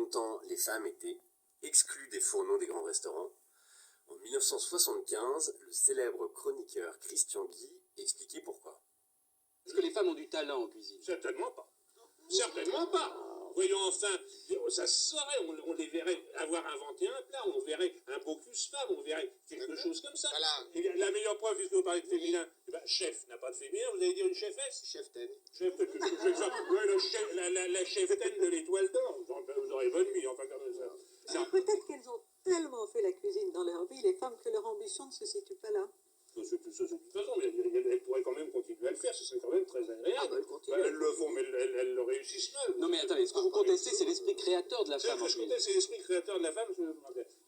longtemps, les femmes étaient exclues des fourneaux des grands restaurants. En 1975, le célèbre chroniqueur Christian Guy expliquait pourquoi. Est-ce que les femmes ont du talent en cuisine? Certainement pas. Certainement pas. Voyons enfin, ça se saurait, on les verrait avoir inventé un plat, on verrait un Bocuse femme, on verrait quelque chose comme ça. Voilà. Et la meilleure preuve, puisque vous parlez de féminin, eh ben, chef n'a pas de féminin, vous allez dire une chefesse? Cheftaine. Chef, qu'est-ce que je fais ça? Ouais, la cheftaine de l'étoile d'or, vous aurez bonne nuit, enfin comme ça. Alors peut-être qu'elles ont tellement fait la cuisine dans leur vie, les femmes, que leur ambition ne se situe pas là. De toute façon, mais elles pourraient quand même continuer à le faire, ce serait quand même très agréable. elles continuent. Elles le font, mais elles le réussissent mal. Non mais attendez, ce que vous contestez, c'est l'esprit créateur de la femme en Ce que je cuisine. conteste, c'est l'esprit créateur de la femme.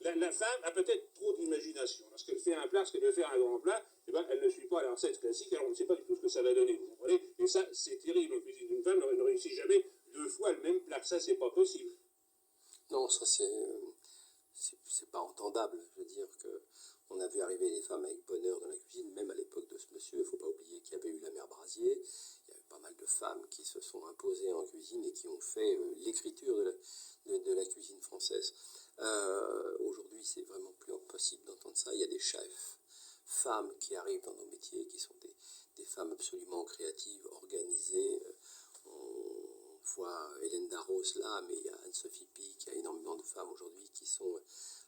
La femme a peut-être trop d'imagination. Lorsqu'elle fait un plat, lorsqu'elle veut faire un grand plat, eh ben, elle ne suit pas la recette classique, alors on ne sait pas du tout ce que ça va donner. Vous comprenez? Et ça, c'est terrible. Une femme ne réussit jamais 2 fois le même plat. Ça, c'est pas possible. Non, ça c'est pas entendable. Je veux dire que on a vu arriver les femmes avec bonheur dans la cuisine, même à l'époque de ce monsieur. Il ne faut pas oublier qu'il y avait eu la mère Brasier. Il y avait pas mal de femmes qui se sont imposées en cuisine et qui ont fait l'écriture de la cuisine française. Aujourd'hui, c'est vraiment plus possible d'entendre ça. Il y a des chefs femmes qui arrivent dans nos métiers, qui sont des femmes absolument créatives, organisées. On voit Hélène Darros là, mais il y a Anne-Sophie Pic, il y a énormément de femmes aujourd'hui qui sont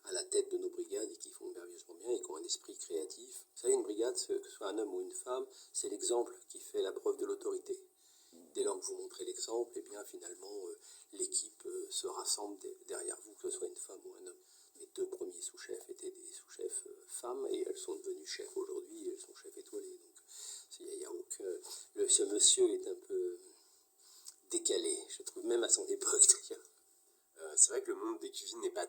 à la tête de nos brigades et qui font merveilleusement bien et qui ont un esprit créatif. Vous savez, une brigade, que ce soit un homme ou une femme, c'est l'exemple qui fait la preuve de l'autorité. Dès lors que vous montrez l'exemple, eh bien finalement, l'équipe se rassemble derrière vous, que ce soit une femme ou un homme. Les 2 premiers sous-chefs étaient des sous-chefs femmes et elles sont devenues chefs aujourd'hui, elles sont chefs étoilés. Donc, il y a aucun... ce monsieur est un peu décalé, je trouve, même à son époque d'ailleurs. C'est vrai que le monde des cuisines n'est pas